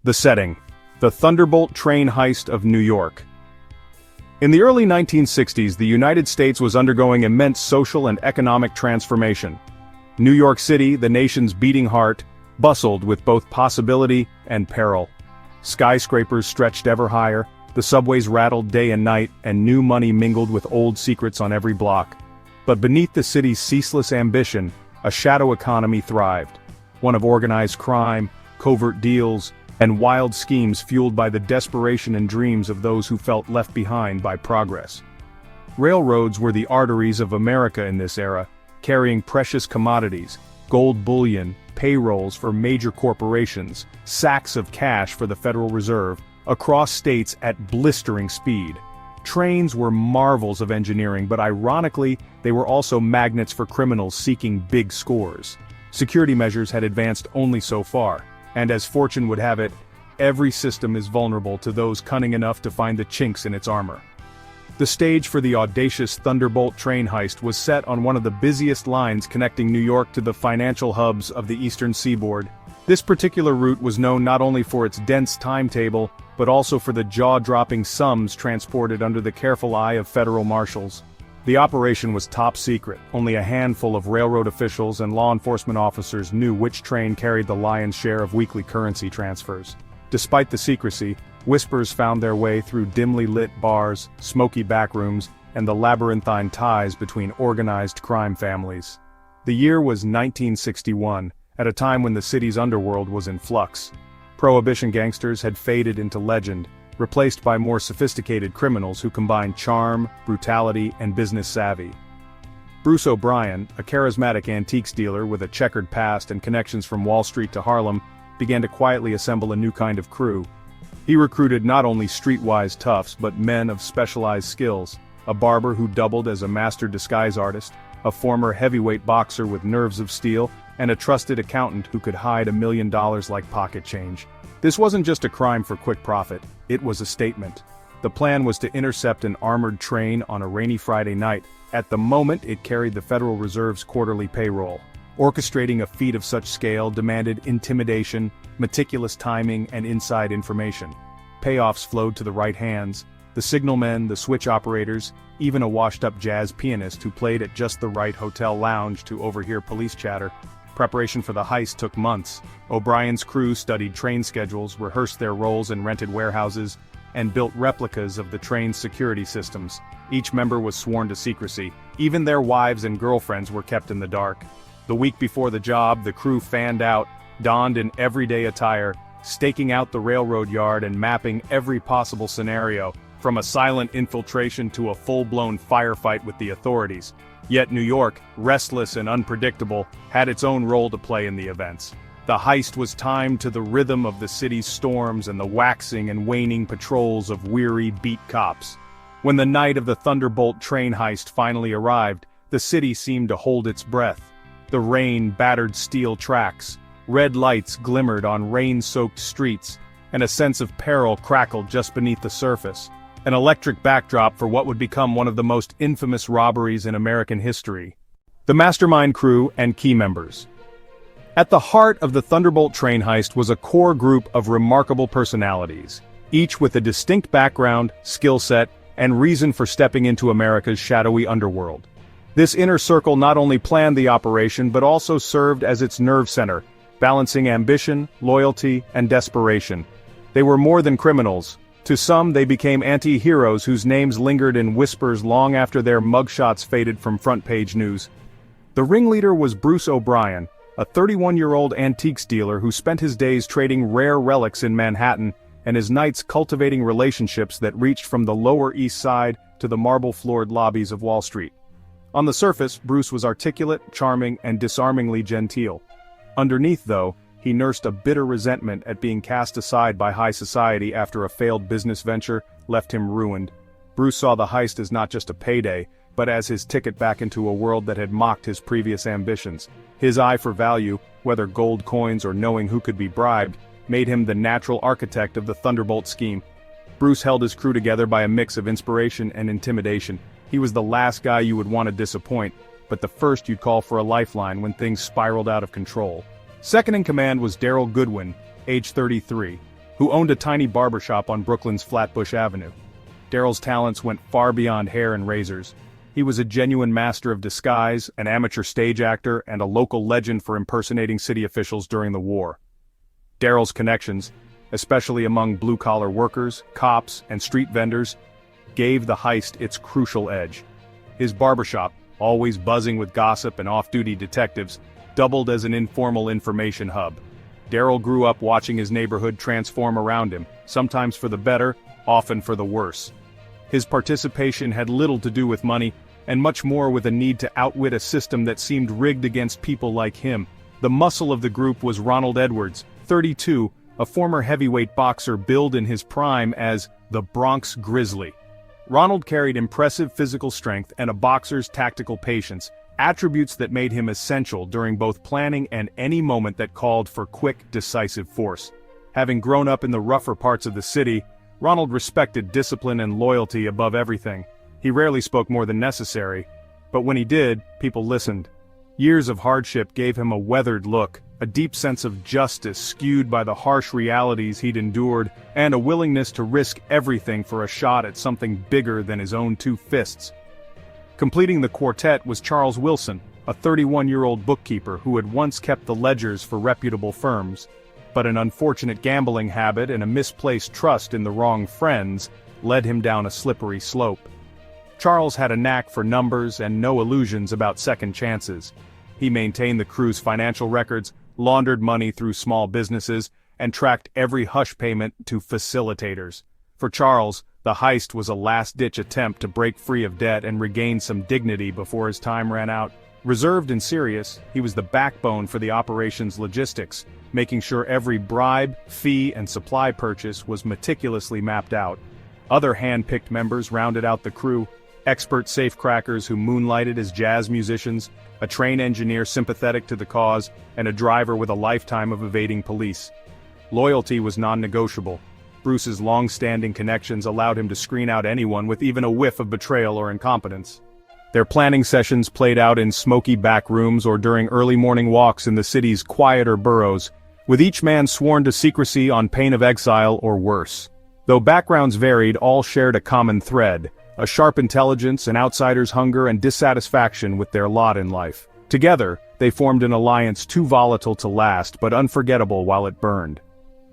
The setting: the Thunderbolt train heist of New York. In the early 1960s, the United States was undergoing immense social and economic transformation. New York City, the nation's beating heart, bustled with both possibility and peril. Skyscrapers stretched ever higher, the subways rattled day and night, and new money mingled with old secrets on every block. But beneath the city's ceaseless ambition, a shadow economy thrived. One of organized crime, covert deals, and wild schemes fueled by the desperation and dreams of those who felt left behind by progress. Railroads were the arteries of America in this era, carrying precious commodities, gold bullion, payrolls for major corporations, sacks of cash for the Federal Reserve, across states at blistering speed. Trains were marvels of engineering, but ironically, they were also magnets for criminals seeking big scores. Security measures had advanced only so far, and as fortune would have it, every system is vulnerable to those cunning enough to find the chinks in its armor. The stage for the audacious Thunderbolt train heist was set on one of the busiest lines connecting New York to the financial hubs of the eastern seaboard. This particular route was known not only for its dense timetable, but also for the jaw-dropping sums transported under the careful eye of federal marshals. The operation was top secret. Only a handful of railroad officials and law enforcement officers knew which train carried the lion's share of weekly currency transfers. Despite the secrecy, whispers found their way through dimly lit bars, smoky backrooms, and the labyrinthine ties between organized crime families. The year was 1961, at a time when the city's underworld was in flux. Prohibition gangsters had faded into legend, replaced by more sophisticated criminals who combined charm, brutality, and business savvy. Bruce O'Brien, a charismatic antiques dealer with a checkered past and connections from Wall Street to Harlem, began to quietly assemble a new kind of crew. He recruited not only streetwise toughs but men of specialized skills, a barber who doubled as a master disguise artist, a former heavyweight boxer with nerves of steel, and a trusted accountant who could hide $1 million like pocket change. This wasn't just a crime for quick profit, it was a statement. The plan was to intercept an armored train on a rainy Friday night. At the moment, it carried the Federal Reserve's quarterly payroll. Orchestrating a feat of such scale demanded intimidation, meticulous timing, and inside information. Payoffs flowed to the right hands: the signalmen, the switch operators, even a washed-up jazz pianist who played at just the right hotel lounge to overhear police chatter. Preparation for the heist took months. O'Brien's crew studied train schedules, rehearsed their roles in rented warehouses, and built replicas of the train's security systems. Each member was sworn to secrecy. Even their wives and girlfriends were kept in the dark. The week before the job, the crew fanned out, donned in everyday attire, staking out the railroad yard and mapping every possible scenario, from a silent infiltration to a full-blown firefight with the authorities. Yet New York, restless and unpredictable, had its own role to play in the events. The heist was timed to the rhythm of the city's storms and the waxing and waning patrols of weary beat cops. When the night of the Thunderbolt train heist finally arrived, the city seemed to hold its breath. The rain battered steel tracks, red lights glimmered on rain-soaked streets, and a sense of peril crackled just beneath the surface. An electric backdrop for what would become one of the most infamous robberies in American history. The mastermind crew and key members. At the heart of the Thunderbolt train heist was a core group of remarkable personalities, each with a distinct background, skill set, and reason for stepping into America's shadowy underworld. This inner circle not only planned the operation but also served as its nerve center, balancing ambition, loyalty, and desperation. They were more than criminals. To some, they became anti-heroes whose names lingered in whispers long after their mugshots faded from front-page news. The ringleader was Bruce O'Brien, a 31-year-old antiques dealer who spent his days trading rare relics in Manhattan and his nights cultivating relationships that reached from the Lower East Side to the marble-floored lobbies of Wall Street. On the surface, Bruce was articulate, charming, and disarmingly genteel. Underneath, though, he nursed a bitter resentment at being cast aside by high society after a failed business venture left him ruined. Bruce saw the heist as not just a payday, but as his ticket back into a world that had mocked his previous ambitions. His eye for value, whether gold coins or knowing who could be bribed, made him the natural architect of the Thunderbolt scheme. Bruce held his crew together by a mix of inspiration and intimidation. He was the last guy you would want to disappoint, but the first you'd call for a lifeline when things spiraled out of control. Second in command was Darryl Goodwin, age 33. who owned a tiny barbershop on Brooklyn's Flatbush Avenue. Daryl's talents went far beyond hair and razors. He was a genuine master of disguise, an amateur stage actor, and a local legend for impersonating city officials during the war. Daryl's connections, especially among blue-collar workers, cops, and street vendors, gave the heist its crucial edge. His barbershop, always buzzing with gossip and off-duty detectives, doubled as an informal information hub. Daryl grew up watching his neighborhood transform around him, sometimes for the better, often for the worse. His participation had little to do with money, and much more with a need to outwit a system that seemed rigged against people like him. The muscle of the group was Ronald Edwards, 32, a former heavyweight boxer billed in his prime as the Bronx Grizzly. Ronald carried impressive physical strength and a boxer's tactical patience, attributes that made him essential during both planning and any moment that called for quick, decisive force. Having grown up in the rougher parts of the city, Ronald respected discipline and loyalty above everything. He rarely spoke more than necessary, but when he did, people listened. Years of hardship gave him a weathered look, a deep sense of justice skewed by the harsh realities he'd endured, and a willingness to risk everything for a shot at something bigger than his own two fists. Completing the quartet was Charles Wilson, a 31-year-old bookkeeper who had once kept the ledgers for reputable firms, but an unfortunate gambling habit and a misplaced trust in the wrong friends led him down a slippery slope. Charles had a knack for numbers and no illusions about second chances. He maintained the crew's financial records, laundered money through small businesses, and tracked every hush payment to facilitators. For Charles, the heist was a last-ditch attempt to break free of debt and regain some dignity before his time ran out. Reserved and serious, he was the backbone for the operation's logistics, making sure every bribe, fee, and supply purchase was meticulously mapped out. Other hand-picked members rounded out the crew, expert safecrackers who moonlighted as jazz musicians, a train engineer sympathetic to the cause, and a driver with a lifetime of evading police. Loyalty was non-negotiable. Bruce's long-standing connections allowed him to screen out anyone with even a whiff of betrayal or incompetence. Their planning sessions played out in smoky back rooms or during early morning walks in the city's quieter boroughs, with each man sworn to secrecy on pain of exile or worse. Though backgrounds varied, all shared a common thread: a sharp intelligence, an outsider's hunger, and dissatisfaction with their lot in life. Together, they formed an alliance too volatile to last but unforgettable while it burned.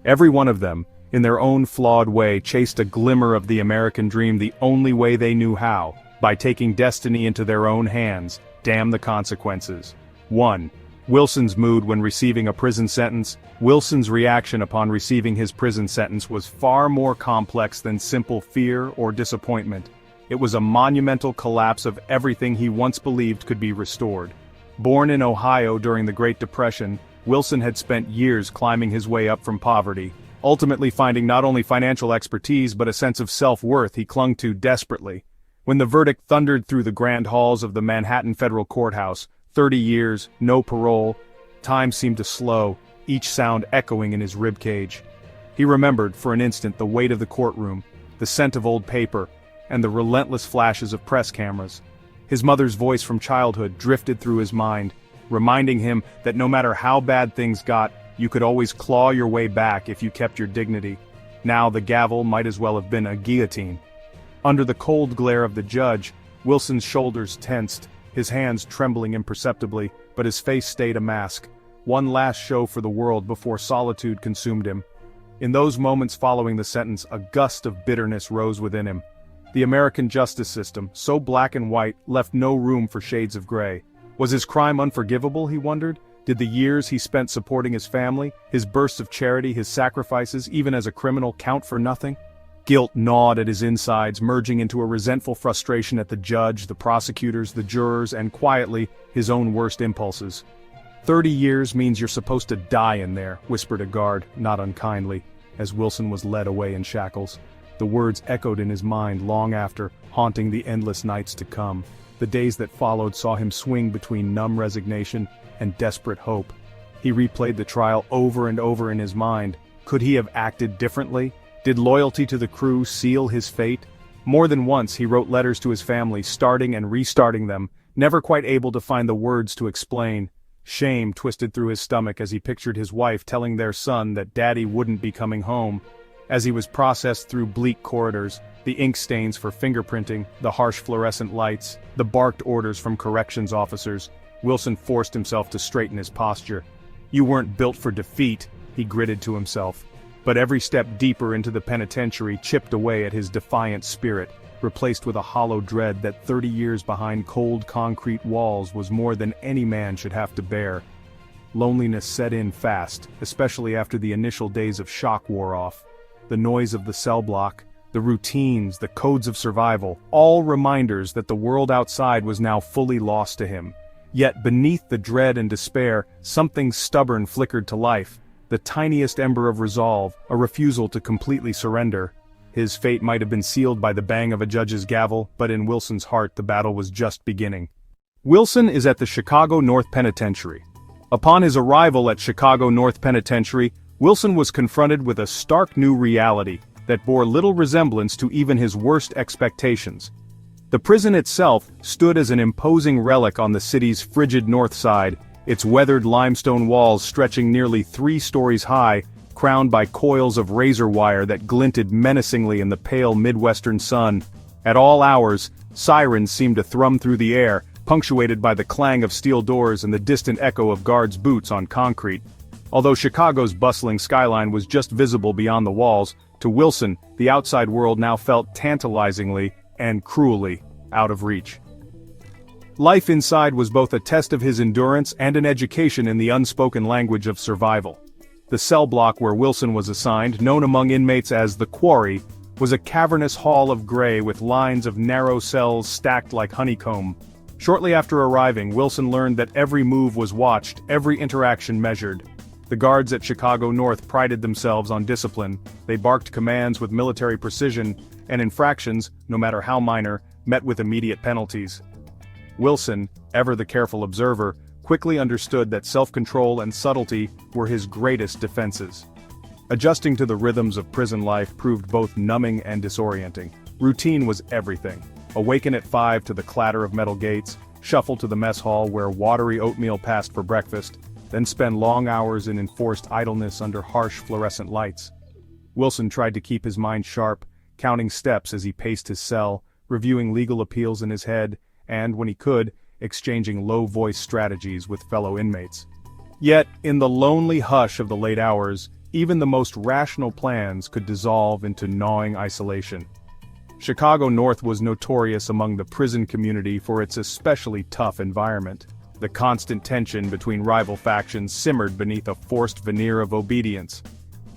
Every one of them, in their own flawed way, chased a glimmer of the American dream the only way they knew how, by taking destiny into their own hands. Damn the consequences. 1. Wilson's mood when receiving a prison sentence. Wilson's reaction upon receiving his prison sentence was far more complex than simple fear or disappointment. It was a monumental collapse of everything he once believed could be restored. Born in Ohio during the Great Depression, Wilson had spent years climbing his way up from poverty, ultimately finding not only financial expertise but a sense of self-worth he clung to desperately. When the verdict thundered through the grand halls of the Manhattan Federal Courthouse, 30 years, no parole, time seemed to slow, each sound echoing in his ribcage. He remembered, for an instant, the weight of the courtroom, the scent of old paper, and the relentless flashes of press cameras. His mother's voice from childhood drifted through his mind, reminding him that no matter how bad things got, you could always claw your way back if you kept your dignity. Now the gavel might as well have been a guillotine. Under the cold glare of the judge, Wilson's shoulders tensed, his hands trembling imperceptibly, but his face stayed a mask. One last show for the world before solitude consumed him. In those moments following the sentence, a gust of bitterness rose within him. The American justice system, so black and white, left no room for shades of gray. Was his crime unforgivable, he wondered? Did the years he spent supporting his family, his bursts of charity, his sacrifices, even as a criminal, count for nothing? Guilt gnawed at his insides, merging into a resentful frustration at the judge, the prosecutors, the jurors, and quietly, his own worst impulses. 30 years means you're supposed to die in there, whispered a guard, not unkindly, as Wilson was led away in shackles. The words echoed in his mind long after, haunting the endless nights to come. The days that followed saw him swing between numb resignation and desperate hope. He replayed the trial over and over in his mind. Could he have acted differently? Did loyalty to the crew seal his fate? More than once he wrote letters to his family, starting and restarting them, never quite able to find the words to explain. Shame twisted through his stomach as he pictured his wife telling their son that Daddy wouldn't be coming home. As he was processed through bleak corridors, the ink stains for fingerprinting, the harsh fluorescent lights, the barked orders from corrections officers, Wilson forced himself to straighten his posture. "You weren't built for defeat," he gritted to himself. But every step deeper into the penitentiary chipped away at his defiant spirit, replaced with a hollow dread that 30 years behind cold concrete walls was more than any man should have to bear. Loneliness set in fast, especially after the initial days of shock wore off. The noise of the cell block, the routines, the codes of survival, all reminders that the world outside was now fully lost to him. Yet beneath the dread and despair, something stubborn flickered to life, the tiniest ember of resolve, a refusal to completely surrender. His fate might have been sealed by the bang of a judge's gavel, but in Wilson's heart the battle was just beginning. Wilson is at the Chicago North Penitentiary. Upon his arrival at Chicago North Penitentiary, Wilson was confronted with a stark new reality that bore little resemblance to even his worst expectations. The prison itself stood as an imposing relic on the city's frigid north side, its weathered limestone walls stretching nearly 3 stories high, crowned by coils of razor wire that glinted menacingly in the pale Midwestern sun. At all hours, sirens seemed to thrum through the air, punctuated by the clang of steel doors and the distant echo of guards' boots on concrete. Although Chicago's bustling skyline was just visible beyond the walls, to Wilson, the outside world now felt tantalizingly and cruelly out of reach. Life inside was both a test of his endurance and an education in the unspoken language of survival. The cell block where Wilson was assigned, known among inmates as the Quarry, was a cavernous hall of gray with lines of narrow cells stacked like honeycomb. Shortly after arriving, Wilson learned that every move was watched, every interaction measured. The guards at Chicago North prided themselves on discipline. They barked commands with military precision, and infractions, no matter how minor, met with immediate penalties. Wilson, ever the careful observer, quickly understood that self-control and subtlety were his greatest defenses. Adjusting to the rhythms of prison life proved both numbing and disorienting. Routine was everything. Awaken at 5 to the clatter of metal gates, shuffle to the mess hall where watery oatmeal passed for breakfast, then spend long hours in enforced idleness under harsh fluorescent lights. Wilson tried to keep his mind sharp, counting steps as he paced his cell, reviewing legal appeals in his head, and, when he could, exchanging low-voice strategies with fellow inmates. Yet, in the lonely hush of the late hours, even the most rational plans could dissolve into gnawing isolation. Chicago North was notorious among the prison community for its especially tough environment. The constant tension between rival factions simmered beneath a forced veneer of obedience.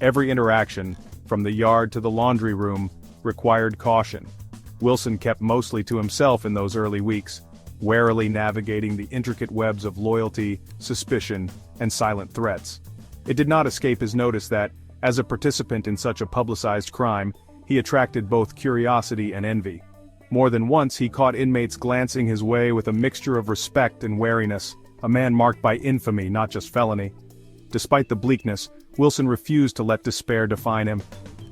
Every interaction, from the yard to the laundry room, required caution. Wilson kept mostly to himself in those early weeks, warily navigating the intricate webs of loyalty, suspicion, and silent threats. It did not escape his notice that, as a participant in such a publicized crime, he attracted both curiosity and envy. More than once he caught inmates glancing his way with a mixture of respect and wariness, a man marked by infamy, not just felony. Despite the bleakness, Wilson refused to let despair define him.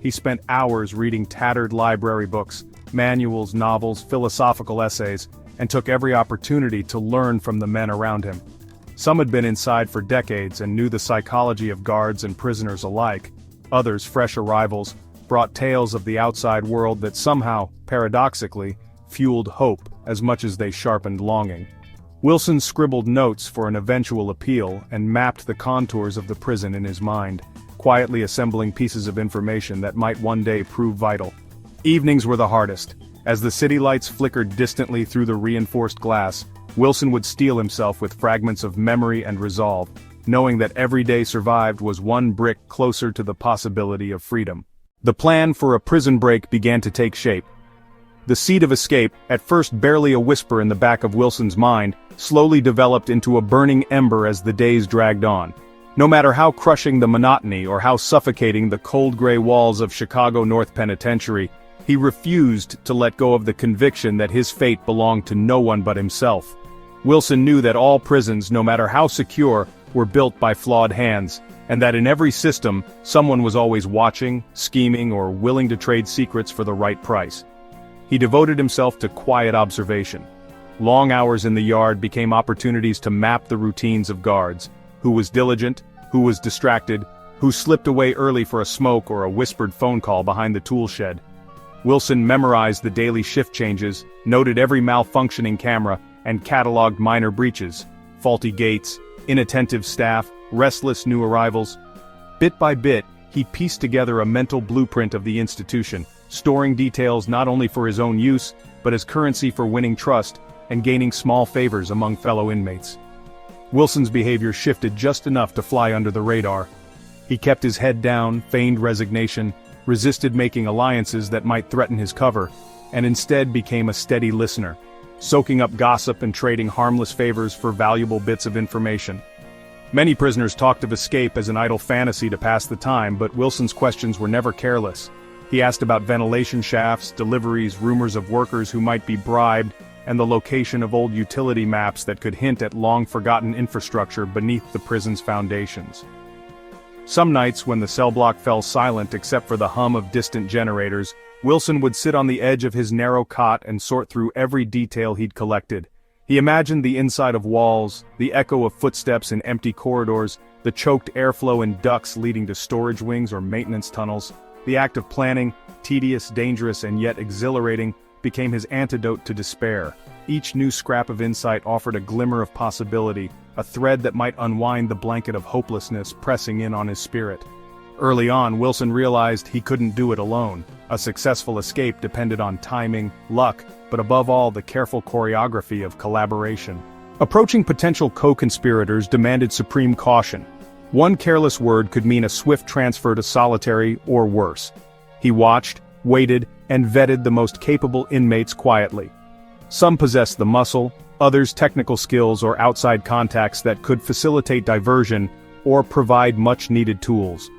He spent hours reading tattered library books, manuals, novels, philosophical essays, and took every opportunity to learn from the men around him. Some had been inside for decades and knew the psychology of guards and prisoners alike. Others, fresh arrivals, brought tales of the outside world that somehow, paradoxically, fueled hope as much as they sharpened longing. Wilson scribbled notes for an eventual appeal and mapped the contours of the prison in his mind, quietly assembling pieces of information that might one day prove vital. Evenings were the hardest. As the city lights flickered distantly through the reinforced glass, Wilson would steel himself with fragments of memory and resolve, knowing that every day survived was one brick closer to the possibility of freedom. The plan for a prison break began to take shape. The seed of escape, at first barely a whisper in the back of Wilson's mind, slowly developed into a burning ember as the days dragged on. No matter how crushing the monotony or how suffocating the cold gray walls of Chicago North Penitentiary, he refused to let go of the conviction that his fate belonged to no one but himself. Wilson knew that all prisons, no matter how secure, were built by flawed hands, and that in every system, someone was always watching, scheming, or willing to trade secrets for the right price. He devoted himself to quiet observation. Long hours in the yard became opportunities to map the routines of guards: who was diligent, who was distracted, who slipped away early for a smoke or a whispered phone call behind the tool shed. Wilson memorized the daily shift changes, noted every malfunctioning camera, and cataloged minor breaches: faulty gates, inattentive staff, restless new arrivals. Bit by bit, he pieced together a mental blueprint of the institution, storing details not only for his own use, but as currency for winning trust and gaining small favors among fellow inmates. Wilson's behavior shifted just enough to fly under the radar. He kept his head down, feigned resignation, resisted making alliances that might threaten his cover, and instead became a steady listener, soaking up gossip and trading harmless favors for valuable bits of information. Many prisoners talked of escape as an idle fantasy to pass the time, but Wilson's questions were never careless. He asked about ventilation shafts, deliveries, rumors of workers who might be bribed, and the location of old utility maps that could hint at long-forgotten infrastructure beneath the prison's foundations. Some nights, when the cell block fell silent except for the hum of distant generators, Wilson would sit on the edge of his narrow cot and sort through every detail he'd collected. He imagined the inside of walls, the echo of footsteps in empty corridors, the choked airflow in ducts leading to storage wings or maintenance tunnels. The act of planning, tedious, dangerous, and yet exhilarating, became his antidote to despair. Each new scrap of insight offered a glimmer of possibility, a thread that might unwind the blanket of hopelessness pressing in on his spirit. Early on, Wilson realized he couldn't do it alone. A successful escape depended on timing, luck, but above all the careful choreography of collaboration. Approaching potential co-conspirators demanded supreme caution. One careless word could mean a swift transfer to solitary or worse. He watched, waited, and vetted the most capable inmates quietly. Some possessed the muscle, others technical skills or outside contacts that could facilitate diversion or provide much-needed tools.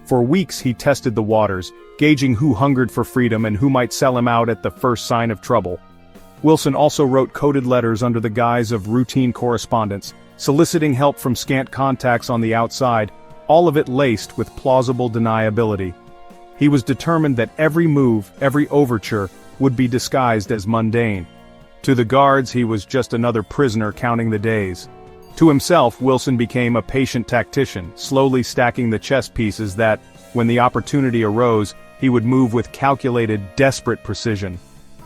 For weeks he tested the waters, gauging who hungered for freedom and who might sell him out at the first sign of trouble. Wilson also wrote coded letters under the guise of routine correspondence, soliciting help from scant contacts on the outside, all of it laced with plausible deniability. He was determined that every move, every overture, would be disguised as mundane. To the guards, he was just another prisoner counting the days. To himself, Wilson became a patient tactician, slowly stacking the chess pieces that, when the opportunity arose, he would move with calculated, desperate precision.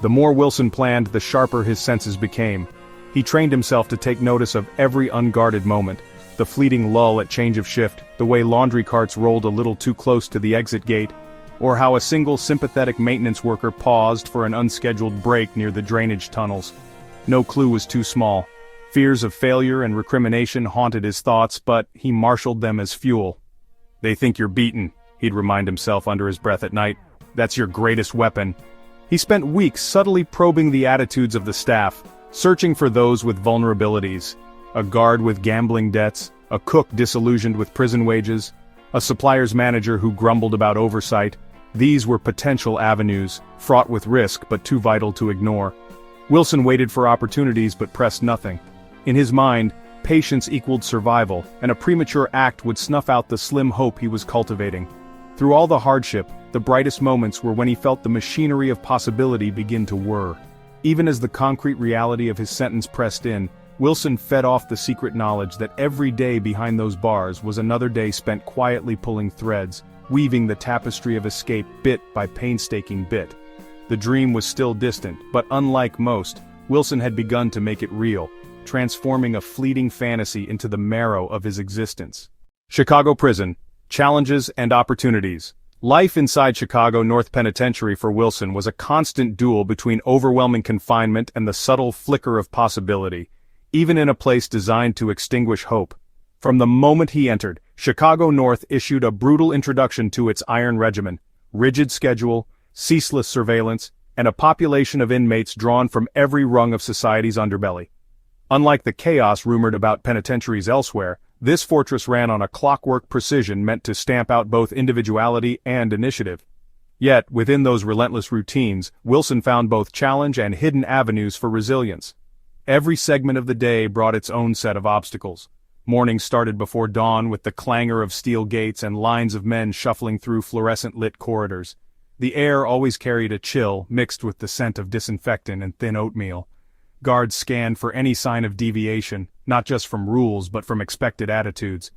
The more Wilson planned, the sharper his senses became. He trained himself to take notice of every unguarded moment, the fleeting lull at change of shift, the way laundry carts rolled a little too close to the exit gate, or how a single sympathetic maintenance worker paused for an unscheduled break near the drainage tunnels. No clue was too small. Fears of failure and recrimination haunted his thoughts, but he marshaled them as fuel. "They think you're beaten," he'd remind himself under his breath at night. "That's your greatest weapon." He spent weeks subtly probing the attitudes of the staff, searching for those with vulnerabilities. A guard with gambling debts, a cook disillusioned with prison wages, a supplier's manager who grumbled about oversight. These were potential avenues, fraught with risk but too vital to ignore. Wilson waited for opportunities but pressed nothing. In his mind, patience equaled survival, and a premature act would snuff out the slim hope he was cultivating. Through all the hardship, the brightest moments were when he felt the machinery of possibility begin to whir. Even as the concrete reality of his sentence pressed in, Wilson fed off the secret knowledge that every day behind those bars was another day spent quietly pulling threads, weaving the tapestry of escape bit by painstaking bit. The dream was still distant, but unlike most, Wilson had begun to make it real, transforming a fleeting fantasy into the marrow of his existence. Chicago Prison: Challenges and Opportunities. Life inside Chicago North Penitentiary for Wilson was a constant duel between overwhelming confinement and the subtle flicker of possibility, even in a place designed to extinguish hope. From the moment he entered, Chicago North issued a brutal introduction to its iron regimen: rigid schedule, ceaseless surveillance, and a population of inmates drawn from every rung of society's underbelly. Unlike the chaos rumored about penitentiaries elsewhere, this fortress ran on a clockwork precision meant to stamp out both individuality and initiative. Yet, within those relentless routines, Wilson found both challenge and hidden avenues for resilience. Every segment of the day brought its own set of obstacles. Morning started before dawn with the clangor of steel gates and lines of men shuffling through fluorescent-lit corridors. The air always carried a chill mixed with the scent of disinfectant and thin oatmeal. Guards scanned for any sign of deviation, not just from rules but from expected attitudes.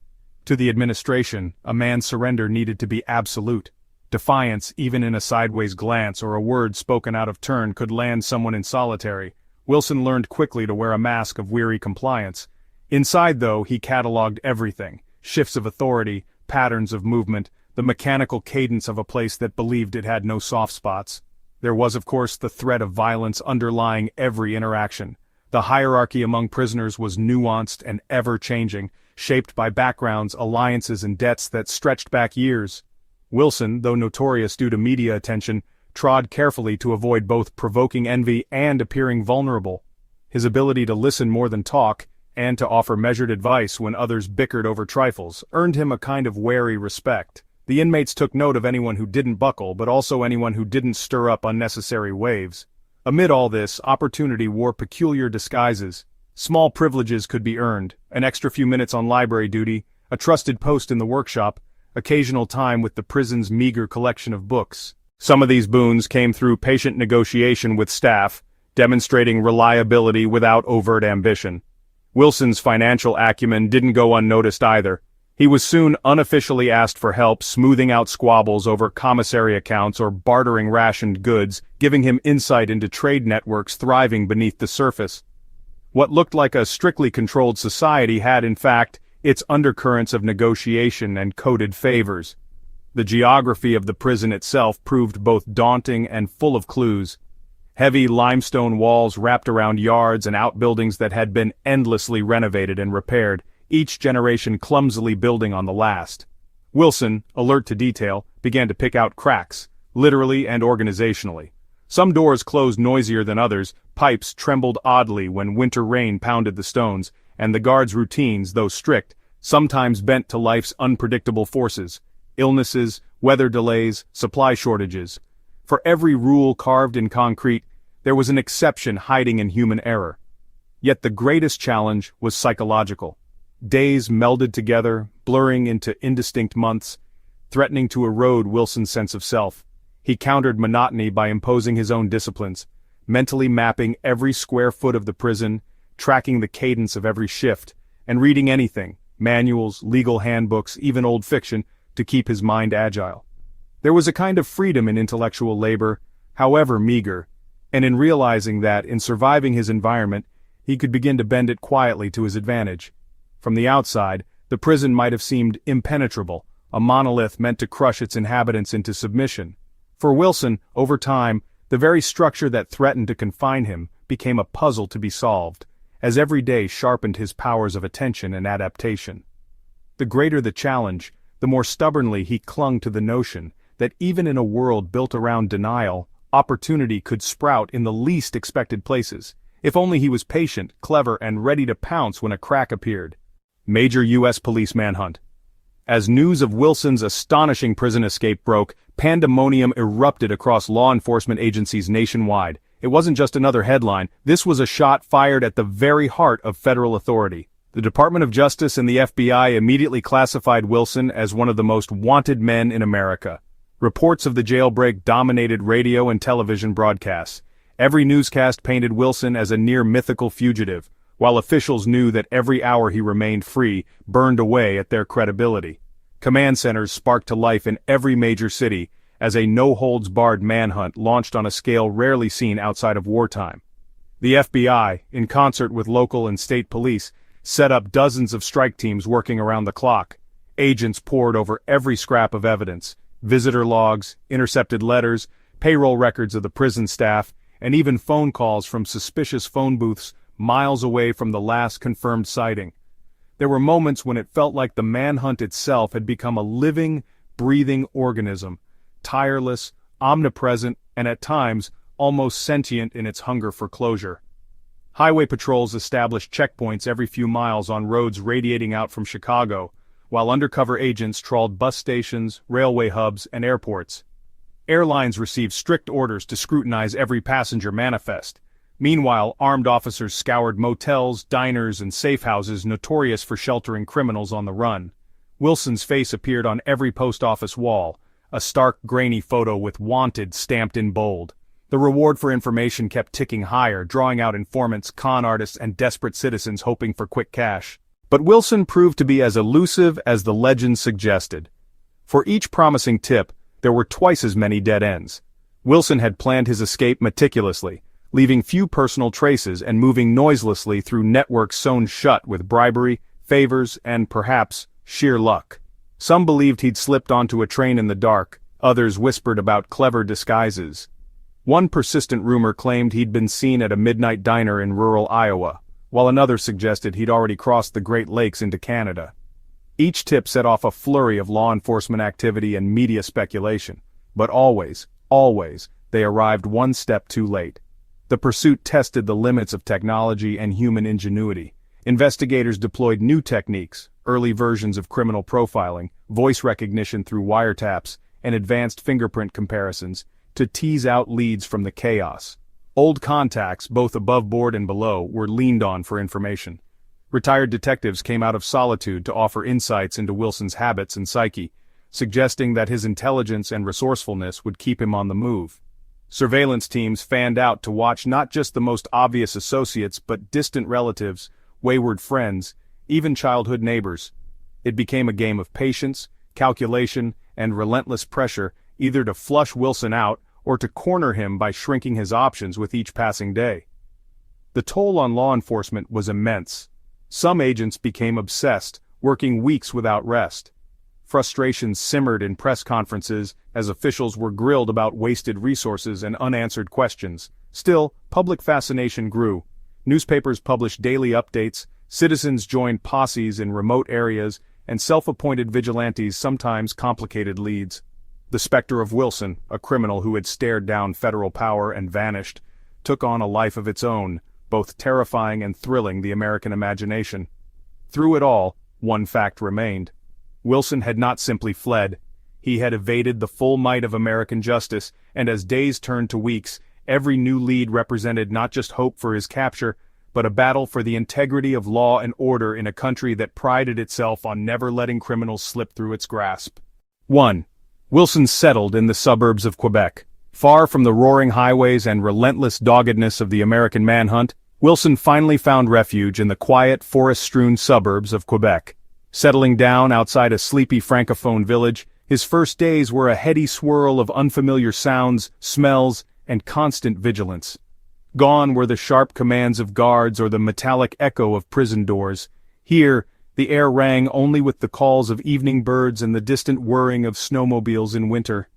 To the administration, a man's surrender needed to be absolute. Defiance, even in a sideways glance or a word spoken out of turn, could land someone in solitary. Wilson learned quickly to wear a mask of weary compliance. Inside, though, he catalogued everything: shifts of authority, patterns of movement, the mechanical cadence of a place that believed it had no soft spots. There was, of course, the threat of violence underlying every interaction. The hierarchy among prisoners was nuanced and ever-changing, shaped by backgrounds, alliances, and debts that stretched back years. Wilson, though notorious due to media attention, trod carefully to avoid both provoking envy and appearing vulnerable. His ability to listen more than talk, and to offer measured advice when others bickered over trifles, earned him a kind of wary respect. The inmates took note of anyone who didn't buckle, but also anyone who didn't stir up unnecessary waves. Amid all this, opportunity wore peculiar disguises. Small privileges could be earned: an extra few minutes on library duty, a trusted post in the workshop, occasional time with the prison's meager collection of books. Some of these boons came through patient negotiation with staff, demonstrating reliability without overt ambition. Wilson's financial acumen didn't go unnoticed either. He was soon unofficially asked for help smoothing out squabbles over commissary accounts or bartering rationed goods, giving him insight into trade networks thriving beneath the surface. What looked like a strictly controlled society had, in fact, its undercurrents of negotiation and coded favors. The geography of the prison itself proved both daunting and full of clues. Heavy limestone walls wrapped around yards and outbuildings that had been endlessly renovated and repaired, each generation clumsily building on the last. Wilson, alert to detail, began to pick out cracks, literally and organizationally. Some doors closed noisier than others, pipes trembled oddly when winter rain pounded the stones, and the guards' routines, though strict, sometimes bent to life's unpredictable forces: illnesses, weather delays, supply shortages. For every rule carved in concrete, there was an exception hiding in human error. Yet the greatest challenge was psychological. Days melded together, blurring into indistinct months, threatening to erode Wilson's sense of self. He countered monotony by imposing his own disciplines, mentally mapping every square foot of the prison, tracking the cadence of every shift, and reading anything, manuals, legal handbooks, even old fiction, to keep his mind agile. There was a kind of freedom in intellectual labor, however meager, and in realizing that, in surviving his environment, he could begin to bend it quietly to his advantage. From the outside, the prison might have seemed impenetrable, a monolith meant to crush its inhabitants into submission. For Wilson, over time, the very structure that threatened to confine him became a puzzle to be solved, as every day sharpened his powers of attention and adaptation. The greater the challenge, the more stubbornly he clung to the notion that even in a world built around denial, opportunity could sprout in the least expected places, if only he was patient, clever, and ready to pounce when a crack appeared. Major U.S. police manhunt. As news of Wilson's astonishing prison escape broke, pandemonium erupted across law enforcement agencies nationwide. It wasn't just another headline, this was a shot fired at the very heart of federal authority. The Department of Justice and the FBI immediately classified Wilson as one of the most wanted men in America. Reports of the jailbreak dominated radio and television broadcasts. Every newscast painted Wilson as a near-mythical fugitive, while officials knew that every hour he remained free burned away at their credibility. Command centers sparked to life in every major city as a no-holds-barred manhunt launched on a scale rarely seen outside of wartime. The FBI, in concert with local and state police, set up dozens of strike teams working around the clock. Agents pored over every scrap of evidence: visitor logs, intercepted letters, payroll records of the prison staff, and even phone calls from suspicious phone booths miles away from the last confirmed sighting. There were moments when it felt like the manhunt itself had become a living, breathing organism, tireless, omnipresent, and at times, almost sentient in its hunger for closure. Highway patrols established checkpoints every few miles on roads radiating out from Chicago, while undercover agents trawled bus stations, railway hubs, and airports. Airlines received strict orders to scrutinize every passenger manifest. Meanwhile, armed officers scoured motels, diners, and safe houses notorious for sheltering criminals on the run. Wilson's face appeared on every post office wall, a stark, grainy photo with "Wanted" stamped in bold. The reward for information kept ticking higher, drawing out informants, con artists, and desperate citizens hoping for quick cash. But Wilson proved to be as elusive as the legend suggested. For each promising tip, there were twice as many dead ends. Wilson had planned his escape meticulously, leaving few personal traces and moving noiselessly through networks sewn shut with bribery, favors, and perhaps sheer luck. Some believed he'd slipped onto a train in the dark, others whispered about clever disguises. One persistent rumor claimed he'd been seen at a midnight diner in rural Iowa, while another suggested he'd already crossed the Great Lakes into Canada. Each tip set off a flurry of law enforcement activity and media speculation, but always, they arrived one step too late. The pursuit tested the limits of technology and human ingenuity. Investigators deployed new techniques, early versions of criminal profiling, voice recognition through wiretaps, and advanced fingerprint comparisons, to tease out leads from the chaos. Old contacts, both above board and below, were leaned on for information. Retired detectives came out of solitude to offer insights into Wilson's habits and psyche, suggesting that his intelligence and resourcefulness would keep him on the move. Surveillance teams fanned out to watch not just the most obvious associates but distant relatives, wayward friends, even childhood neighbors. It became a game of patience, calculation, and relentless pressure, either to flush Wilson out or to corner him by shrinking his options with each passing day. The toll on law enforcement was immense. Some agents became obsessed, working weeks without rest. Frustration simmered in press conferences as officials were grilled about wasted resources and unanswered questions. Still, public fascination grew. Newspapers published daily updates, citizens joined posses in remote areas, and self-appointed vigilantes sometimes complicated leads. The specter of Wilson, a criminal who had stared down federal power and vanished, took on a life of its own, both terrifying and thrilling the American imagination. Through it all, one fact remained. Wilson had not simply fled. He had evaded the full might of American justice, and as days turned to weeks, every new lead represented not just hope for his capture, but a battle for the integrity of law and order in a country that prided itself on never letting criminals slip through its grasp. 1. Wilson settled in the suburbs of Quebec. Far from the roaring highways and relentless doggedness of the American manhunt, Wilson finally found refuge in the quiet, forest-strewn suburbs of Quebec. Settling down outside a sleepy francophone village, his first days were a heady swirl of unfamiliar sounds, smells, and constant vigilance. Gone were the sharp commands of guards or the metallic echo of prison doors. Here, the air rang only with the calls of evening birds and the distant whirring of snowmobiles in winter.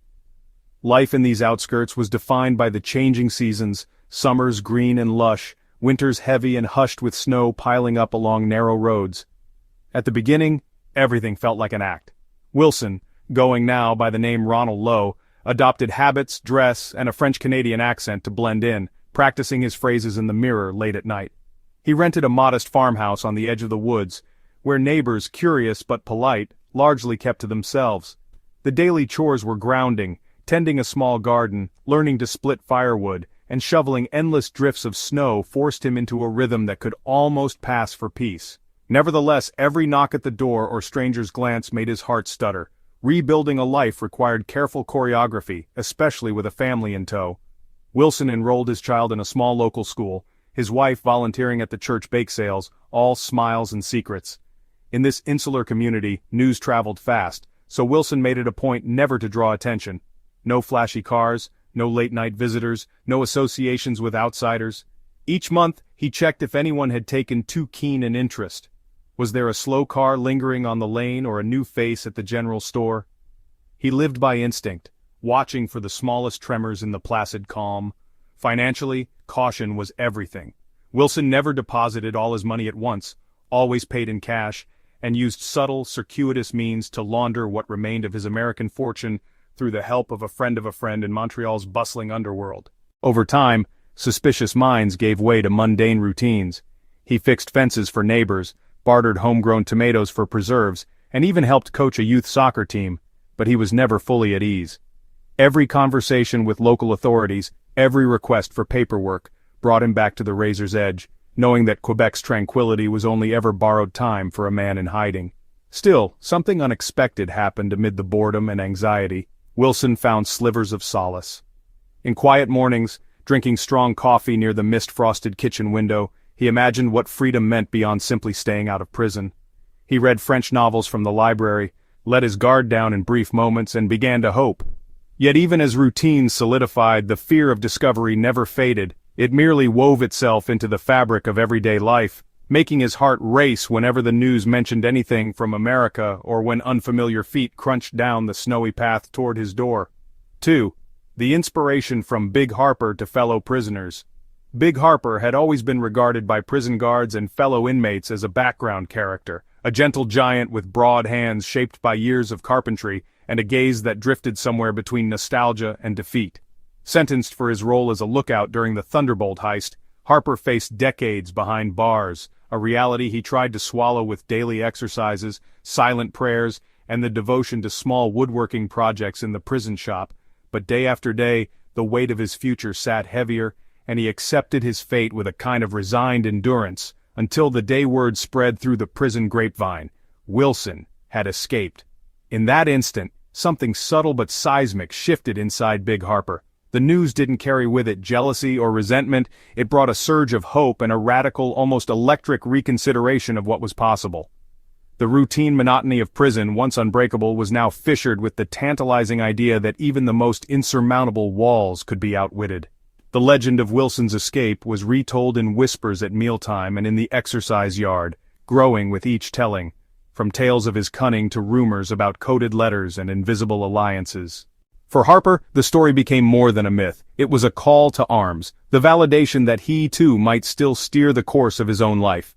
Life in these outskirts was defined by the changing seasons, summers green and lush, winters heavy and hushed with snow piling up along narrow roads. At the beginning, everything felt like an act. Wilson, going now by the name Ronald Lowe, adopted habits, dress, and a French-Canadian accent to blend in, practicing his phrases in the mirror late at night. He rented a modest farmhouse on the edge of the woods, where neighbors, curious but polite, largely kept to themselves. The daily chores were grounding, tending a small garden, learning to split firewood, and shoveling endless drifts of snow forced him into a rhythm that could almost pass for peace. Nevertheless, every knock at the door or stranger's glance made his heart stutter. Rebuilding a life required careful choreography, especially with a family in tow. Wilson enrolled his child in a small local school, his wife volunteering at the church bake sales, all smiles and secrets. In this insular community, news traveled fast, so Wilson made it a point never to draw attention. No flashy cars, no late-night visitors, no associations with outsiders. Each month, he checked if anyone had taken too keen an interest. Was there a slow car lingering on the lane or a new face at the general store? He lived by instinct, watching for the smallest tremors in the placid calm. Financially, caution was everything. Wilson never deposited all his money at once, always paid in cash, and used subtle, circuitous means to launder what remained of his American fortune through the help of a friend in Montreal's bustling underworld. Over time, suspicious minds gave way to mundane routines. He fixed fences for neighbors, bartered homegrown tomatoes for preserves, and even helped coach a youth soccer team, but he was never fully at ease. Every conversation with local authorities, every request for paperwork, brought him back to the razor's edge, knowing that Quebec's tranquility was only ever borrowed time for a man in hiding. Still, something unexpected happened amid the boredom and anxiety. Wilson found slivers of solace. In quiet mornings, Drinking strong coffee near the mist-frosted kitchen window, he imagined what freedom meant beyond simply staying out of prison. He read French novels from the library, let his guard down in brief moments, and began to hope. Yet even as routine solidified, the fear of discovery never faded. It merely wove itself into the fabric of everyday life, making his heart race whenever the news mentioned anything from America or when unfamiliar feet crunched down the snowy path toward his door. 2. The inspiration from Big Harper to fellow prisoners. Big Harper had always been regarded by prison guards and fellow inmates as a background character, a gentle giant with broad hands shaped by years of carpentry and a gaze that drifted somewhere between nostalgia and defeat. Sentenced for his role as a lookout during the Thunderbolt heist, Harper faced decades behind bars, a reality he tried to swallow with daily exercises, silent prayers, and the devotion to small woodworking projects in the prison shop. But day after day, the weight of his future sat heavier, and he accepted his fate with a kind of resigned endurance, until the day word spread through the prison grapevine. Wilson had escaped. In that instant, something subtle but seismic shifted inside Big Harper. The news didn't carry with it jealousy or resentment, it brought a surge of hope and a radical, almost electric reconsideration of what was possible. The routine monotony of prison, once unbreakable, was now fissured with the tantalizing idea that even the most insurmountable walls could be outwitted. The legend of Wilson's escape was retold in whispers at mealtime and in the exercise yard, growing with each telling, from tales of his cunning to rumors about coded letters and invisible alliances. For Harper, the story became more than a myth. It was a call to arms, the validation that he too might still steer the course of his own life.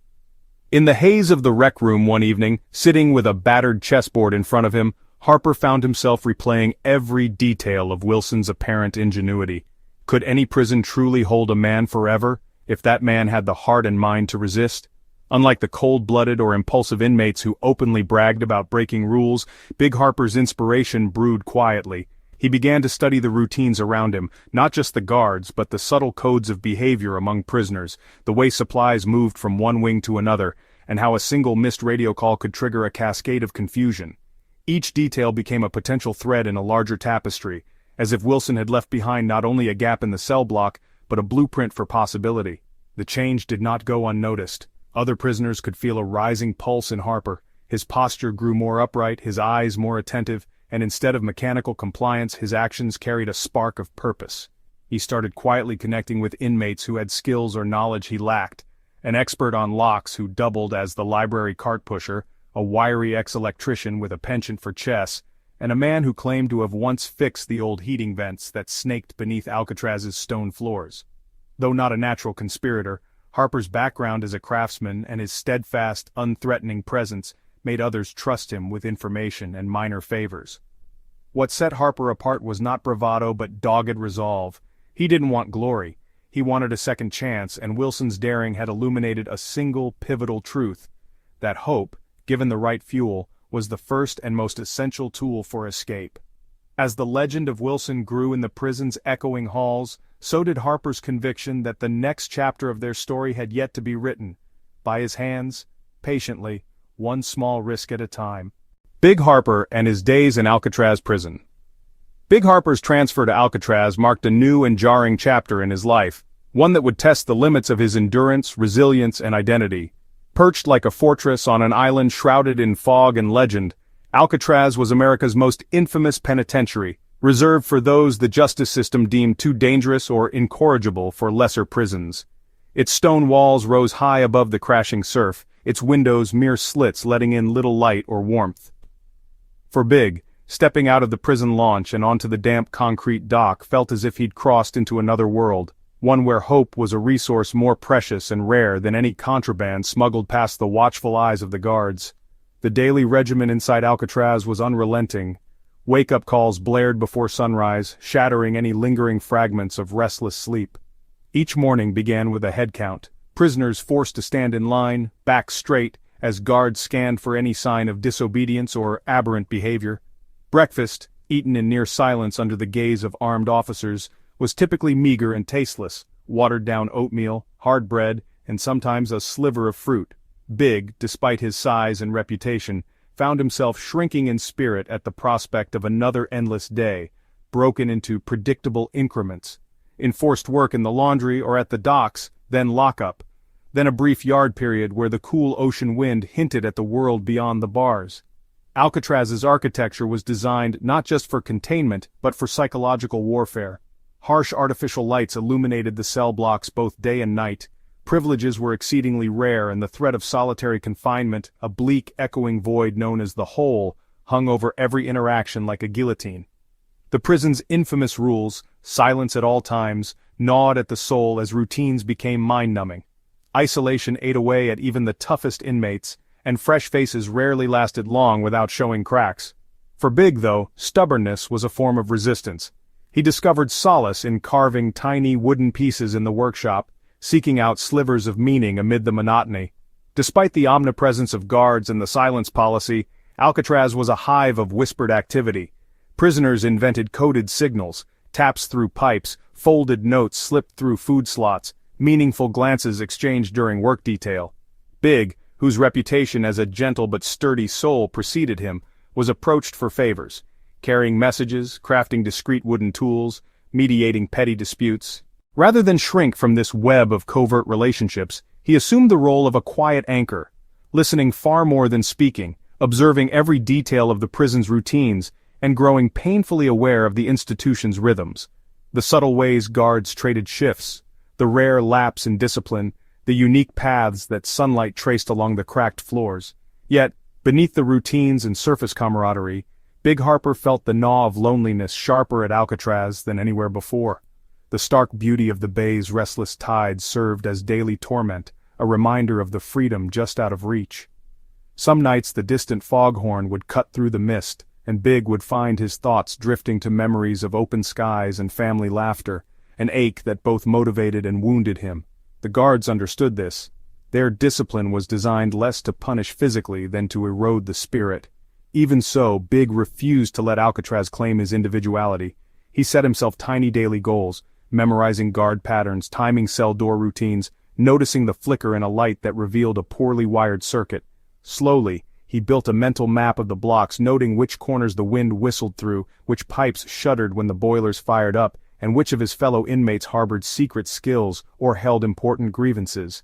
In the haze of the rec room one evening, sitting with a battered chessboard in front of him, Harper found himself replaying every detail of Wilson's apparent ingenuity. Could any prison truly hold a man forever, if that man had the heart and mind to resist? Unlike the cold-blooded or impulsive inmates who openly bragged about breaking rules, Big Harper's inspiration brewed quietly. He began to study the routines around him, not just the guards, but the subtle codes of behavior among prisoners, the way supplies moved from one wing to another, and how a single missed radio call could trigger a cascade of confusion. Each detail became a potential thread in a larger tapestry, as if Wilson had left behind not only a gap in the cell block, but a blueprint for possibility. The change did not go unnoticed. Other prisoners could feel a rising pulse in Harper. His posture grew more upright, his eyes more attentive, and instead of mechanical compliance, his actions carried a spark of purpose. He started quietly connecting with inmates who had skills or knowledge he lacked, an expert on locks who doubled as the library cart pusher, a wiry ex-electrician with a penchant for chess, and a man who claimed to have once fixed the old heating vents that snaked beneath Alcatraz's stone floors. Though not a natural conspirator, Harper's background as a craftsman and his steadfast, unthreatening presence made others trust him with information and minor favors. What set Harper apart was not bravado but dogged resolve. He didn't want glory. He wanted a second chance, and Wilson's daring had illuminated a single pivotal truth: that hope, given the right fuel, was the first and most essential tool for escape. As the legend of Wilson grew in the prison's echoing halls, so did Harper's conviction that the next chapter of their story had yet to be written, by his hands, patiently, one small risk at a time. Big Harper and his days in Alcatraz prison. Big Harper's transfer to Alcatraz marked a new and jarring chapter in his life, one that would test the limits of his endurance, resilience, and identity. Perched like a fortress on an island shrouded in fog and legend, Alcatraz was America's most infamous penitentiary, reserved for those the justice system deemed too dangerous or incorrigible for lesser prisons. Its stone walls rose high above the crashing surf, its windows mere slits letting in little light or warmth. For Big, stepping out of the prison launch and onto the damp concrete dock felt as if he'd crossed into another world, one where hope was a resource more precious and rare than any contraband smuggled past the watchful eyes of the guards. The daily regimen inside Alcatraz was unrelenting. Wake-up calls blared before sunrise, shattering any lingering fragments of restless sleep. Each morning began with a head count, prisoners forced to stand in line, backs straight, as guards scanned for any sign of disobedience or aberrant behavior. Breakfast, eaten in near silence under the gaze of armed officers, was typically meager and tasteless: watered-down oatmeal, hard bread, and sometimes a sliver of fruit. Big, despite his size and reputation, found himself shrinking in spirit at the prospect of another endless day, broken into predictable increments. enforced work in the laundry or at the docks, then lockup. Then a brief yard period where the cool ocean wind hinted at the world beyond the bars. Alcatraz's architecture was designed not just for containment, but for psychological warfare. Harsh artificial lights illuminated the cell blocks both day and night. Privileges were exceedingly rare, and the threat of solitary confinement, a bleak, echoing void known as the hole, hung over every interaction like a guillotine. The prison's infamous rules, silence at all times, gnawed at the soul as routines became mind-numbing. Isolation ate away at even the toughest inmates, and fresh faces rarely lasted long without showing cracks. For Big, though, stubbornness was a form of resistance. He discovered solace in carving tiny wooden pieces in the workshop, seeking out slivers of meaning amid the monotony. Despite the omnipresence of guards and the silence policy, Alcatraz was a hive of whispered activity. Prisoners invented coded signals, taps through pipes, folded notes slipped through food slots, meaningful glances exchanged during work detail. Big, whose reputation as a gentle but sturdy soul preceded him, was approached for favors, carrying messages, crafting discreet wooden tools, mediating petty disputes. Rather than shrink from this web of covert relationships, he assumed the role of a quiet anchor, listening far more than speaking, observing every detail of the prison's routines, and growing painfully aware of the institution's rhythms. The subtle ways guards traded shifts, the rare lapse in discipline, the unique paths that sunlight traced along the cracked floors. Yet, beneath the routines and surface camaraderie, Big Harper felt the gnaw of loneliness sharper at Alcatraz than anywhere before. The stark beauty of the bay's restless tides served as daily torment, a reminder of the freedom just out of reach. Some nights the distant foghorn would cut through the mist, and Big would find his thoughts drifting to memories of open skies and family laughter, an ache that both motivated and wounded him. The guards understood this. Their discipline was designed less to punish physically than to erode the spirit. Even so, Big refused to let Alcatraz claim his individuality. He set himself tiny daily goals, memorizing guard patterns, timing cell door routines, noticing the flicker in a light that revealed a poorly wired circuit. Slowly, he built a mental map of the blocks, noting which corners the wind whistled through, which pipes shuddered when the boilers fired up, and which of his fellow inmates harbored secret skills or held important grievances.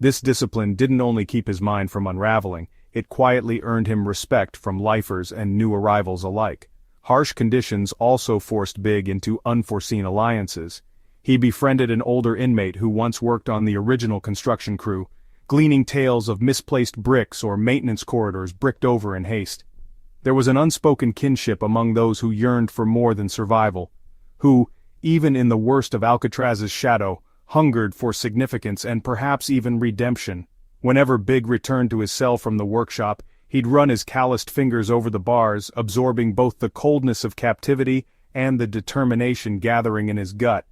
This discipline didn't only keep his mind from unraveling, it quietly earned him respect from lifers and new arrivals alike. Harsh conditions also forced Big into unforeseen alliances. He befriended an older inmate who once worked on the original construction crew, gleaning tales of misplaced bricks or maintenance corridors bricked over in haste. There was an unspoken kinship among those who yearned for more than survival, who, even in the worst of Alcatraz's shadow, hungered for significance and perhaps even redemption. Whenever Big returned to his cell from the workshop, he'd run his calloused fingers over the bars, absorbing both the coldness of captivity and the determination gathering in his gut.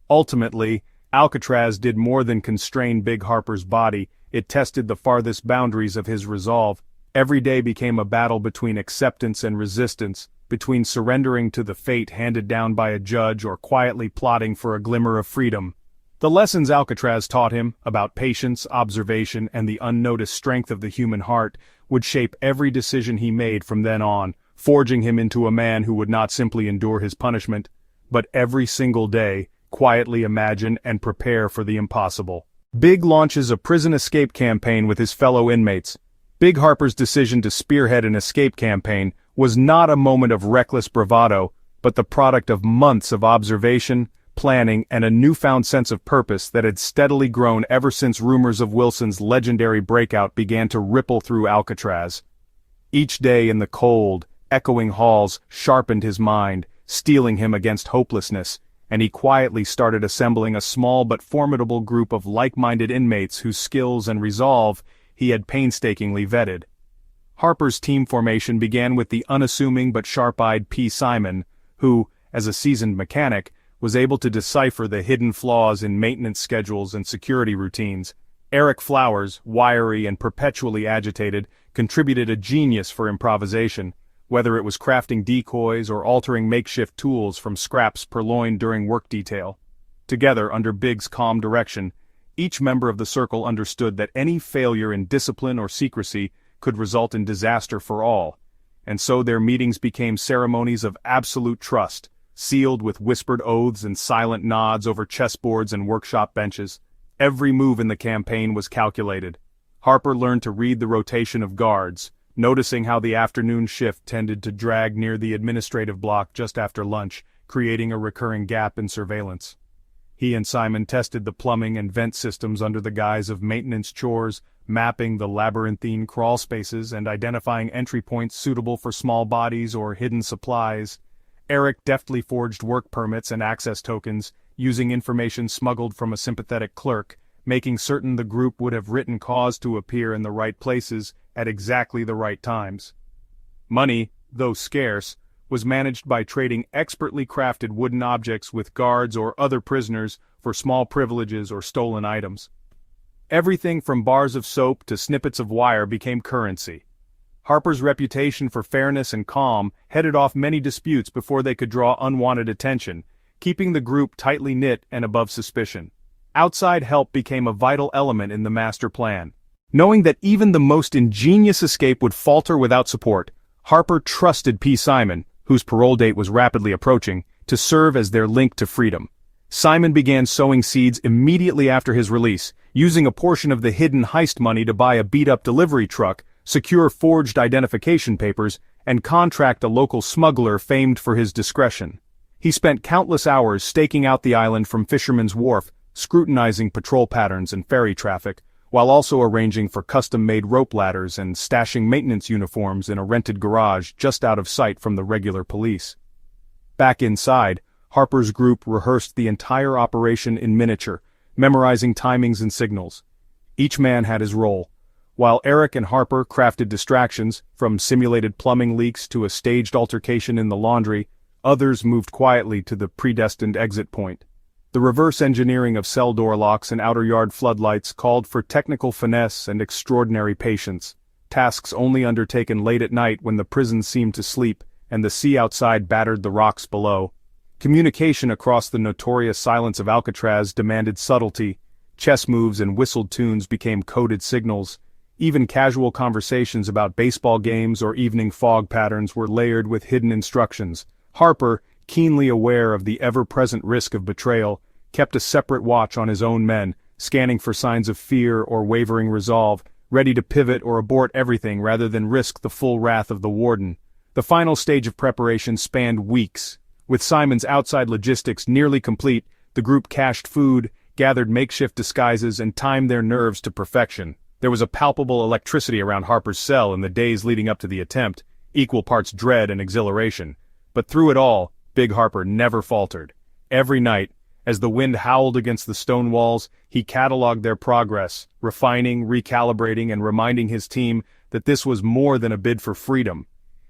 Ultimately, Alcatraz did more than constrain Big Harper's body, it tested the farthest boundaries of his resolve. Every day became a battle between acceptance and resistance, between surrendering to the fate handed down by a judge or quietly plotting for a glimmer of freedom. The lessons Alcatraz taught him, about patience, observation, and the unnoticed strength of the human heart, would shape every decision he made from then on, forging him into a man who would not simply endure his punishment, but every single day, quietly imagine and prepare for the impossible. Big launches a prison escape campaign with his fellow inmates. Big Harper's decision to spearhead an escape campaign was not a moment of reckless bravado, but the product of months of observation, planning, and a newfound sense of purpose that had steadily grown ever since rumors of Wilson's legendary breakout began to ripple through Alcatraz. Each day in the cold, echoing halls sharpened his mind, steeling him against hopelessness, and he quietly started assembling a small but formidable group of like-minded inmates whose skills and resolve he had painstakingly vetted. Harper's team formation began with the unassuming but sharp-eyed P. Simon, who, as a seasoned mechanic, was able to decipher the hidden flaws in maintenance schedules and security routines. Eric Flowers, wiry and perpetually agitated, contributed a genius for improvisation, whether it was crafting decoys or altering makeshift tools from scraps purloined during work detail. Together, under Big's calm direction, each member of the circle understood that any failure in discipline or secrecy could result in disaster for all, and so their meetings became ceremonies of absolute trust, sealed with whispered oaths and silent nods over chessboards and workshop benches. Every move in the campaign was calculated. Harper learned to read the rotation of guards, noticing how the afternoon shift tended to drag near the administrative block just after lunch, creating a recurring gap in surveillance. He and Simon tested the plumbing and vent systems under the guise of maintenance chores, mapping the labyrinthine crawl spaces and identifying entry points suitable for small bodies or hidden supplies. Eric deftly forged work permits and access tokens, using information smuggled from a sympathetic clerk, making certain the group would have written cause to appear in the right places at exactly the right times. Money, though scarce, was managed by trading expertly crafted wooden objects with guards or other prisoners for small privileges or stolen items. Everything from bars of soap to snippets of wire became currency. Harper's reputation for fairness and calm headed off many disputes before they could draw unwanted attention, keeping the group tightly knit and above suspicion. Outside help became a vital element in the master plan. Knowing that even the most ingenious escape would falter without support, Harper trusted P. Simon, whose parole date was rapidly approaching, to serve as their link to freedom. Simon began sowing seeds immediately after his release, using a portion of the hidden heist money to buy a beat-up delivery truck, secure forged identification papers, and contract a local smuggler famed for his discretion. He spent countless hours staking out the island from Fisherman's Wharf, scrutinizing patrol patterns and ferry traffic, while also arranging for custom-made rope ladders and stashing maintenance uniforms in a rented garage just out of sight from the regular police. Back inside, Harper's group rehearsed the entire operation in miniature, memorizing timings and signals. Each man had his role. While Eric and Harper crafted distractions, from simulated plumbing leaks to a staged altercation in the laundry, others moved quietly to the predestined exit point. The reverse engineering of cell door locks and outer yard floodlights called for technical finesse and extraordinary patience, tasks only undertaken late at night when the prison seemed to sleep and the sea outside battered the rocks below. Communication across the notorious silence of Alcatraz demanded subtlety. Chess moves and whistled tunes became coded signals. Even casual conversations about baseball games or evening fog patterns were layered with hidden instructions. Harper, keenly aware of the ever-present risk of betrayal, kept a separate watch on his own men, scanning for signs of fear or wavering resolve, ready to pivot or abort everything rather than risk the full wrath of the warden. The final stage of preparation spanned weeks. With Simon's outside logistics nearly complete, the group cached food, gathered makeshift disguises, and timed their nerves to perfection. There was a palpable electricity around Harper's cell in the days leading up to the attempt, equal parts dread and exhilaration. But through it all, Big Harper never faltered. Every night, as the wind howled against the stone walls, he cataloged their progress, refining, recalibrating, and reminding his team that this was more than a bid for freedom.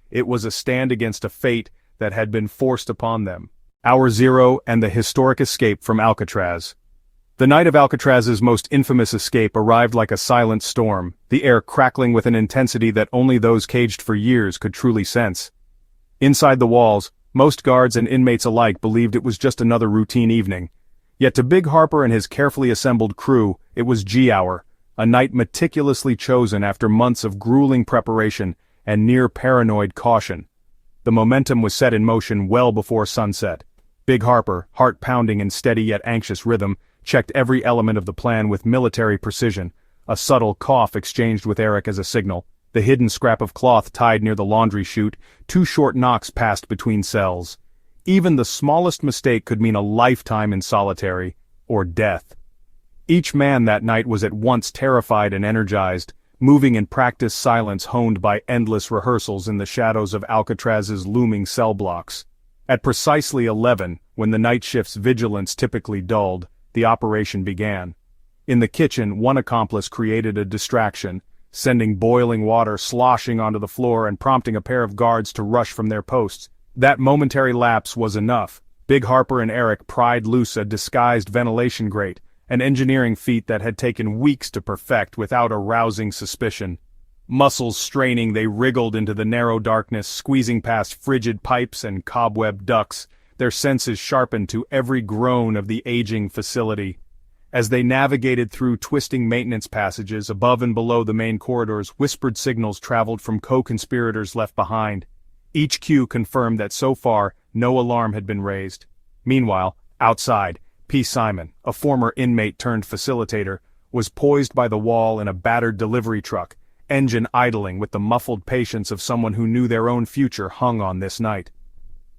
It was a stand against a fate that had been forced upon them. Hour Zero and the historic escape from Alcatraz. The night of Alcatraz's most infamous escape arrived like a silent storm, the air crackling with an intensity that only those caged for years could truly sense. Inside the walls, most guards and inmates alike believed it was just another routine evening. Yet to Big Harper and his carefully assembled crew, it was G-Hour, a night meticulously chosen after months of grueling preparation and near-paranoid caution. The momentum was set in motion well before sunset. Big Harper, heart pounding in steady yet anxious rhythm, checked every element of the plan with military precision, a subtle cough exchanged with Eric as a signal, the hidden scrap of cloth tied near the laundry chute, 2 short knocks passed between cells. Even the smallest mistake could mean a lifetime in solitary, or death. Each man that night was at once terrified and energized, moving in practiced silence honed by endless rehearsals in the shadows of Alcatraz's looming cell blocks. At precisely 11, when the night shift's vigilance typically dulled, the operation began. In the kitchen, one accomplice created a distraction, sending boiling water sloshing onto the floor and prompting a pair of guards to rush from their posts. That momentary lapse was enough. Big Harper and Eric pried loose a disguised ventilation grate, an engineering feat that had taken weeks to perfect without arousing suspicion. Muscles straining, they wriggled into the narrow darkness, squeezing past frigid pipes and cobweb ducts, their senses sharpened to every groan of the aging facility. As they navigated through twisting maintenance passages above and below the main corridors, whispered signals traveled from co-conspirators left behind. Each cue confirmed that so far, no alarm had been raised. Meanwhile, outside, P. Simon, a former inmate turned facilitator, was poised by the wall in a battered delivery truck, engine idling with the muffled patience of someone who knew their own future hung on this night.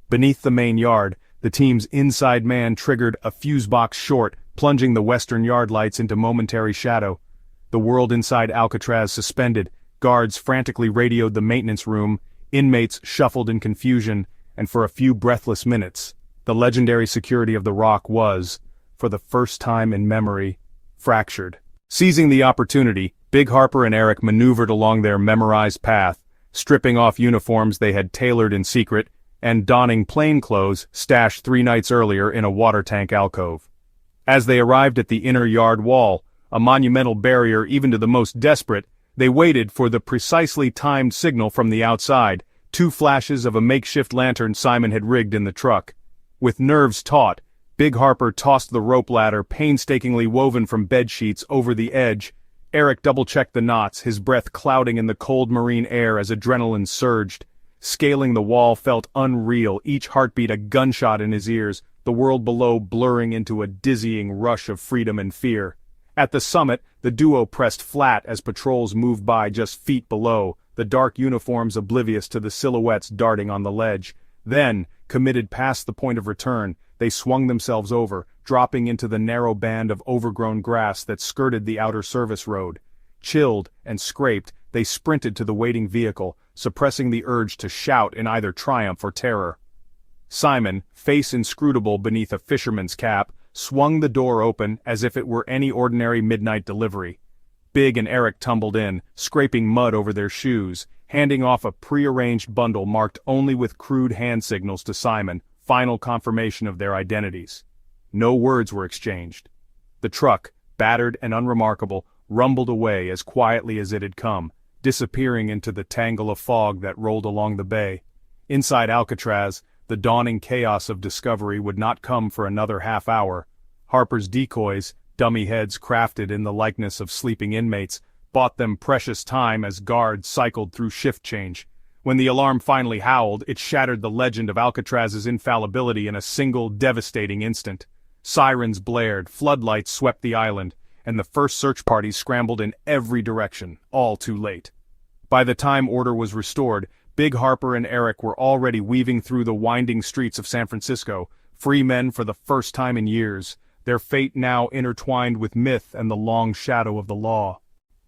Beneath the main yard, the team's inside man triggered a fuse box short, plunging the western yard lights into momentary shadow. The world inside Alcatraz suspended, guards frantically radioed the maintenance room, inmates shuffled in confusion, and for a few breathless minutes, the legendary security of the Rock was, for the first time in memory, fractured. Seizing the opportunity, Big Harper and Eric maneuvered along their memorized path, stripping off uniforms they had tailored in secret, and donning plain clothes stashed 3 nights earlier in a water tank alcove. As they arrived at the inner yard wall, a monumental barrier even to the most desperate, they waited for the precisely timed signal from the outside, 2 flashes of a makeshift lantern Simon had rigged in the truck. With nerves taut, Big Harper tossed the rope ladder painstakingly woven from bed sheets over the edge. Eric double-checked the knots, his breath clouding in the cold marine air as adrenaline surged. Scaling the wall felt unreal, each heartbeat a gunshot in his ears, the world below blurring into a dizzying rush of freedom and fear. At the summit, the duo pressed flat as patrols moved by just feet below, the dark uniforms oblivious to the silhouettes darting on the ledge. Then, committed past the point of return, they swung themselves over, dropping into the narrow band of overgrown grass that skirted the outer service road. Chilled and scraped, they sprinted to the waiting vehicle, suppressing the urge to shout in either triumph or terror. Simon, face inscrutable beneath a fisherman's cap, swung the door open as if it were any ordinary midnight delivery. Big and Eric tumbled in, scraping mud over their shoes, handing off a prearranged bundle marked only with crude hand signals to Simon, final confirmation of their identities. No words were exchanged. The truck, battered and unremarkable, rumbled away as quietly as it had come, disappearing into the tangle of fog that rolled along the bay. Inside Alcatraz, the dawning chaos of discovery would not come for another half hour. Harper's decoys, dummy heads crafted in the likeness of sleeping inmates, bought them precious time as guards cycled through shift change. When the alarm finally howled, it shattered the legend of Alcatraz's infallibility in a single devastating instant. Sirens blared, floodlights swept the island, and the first search parties scrambled in every direction, all too late. By the time order was restored, Big Harper and Eric were already weaving through the winding streets of San Francisco, free men for the first time in years, their fate now intertwined with myth and the long shadow of the law.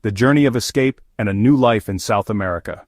The journey of escape and a new life in South America.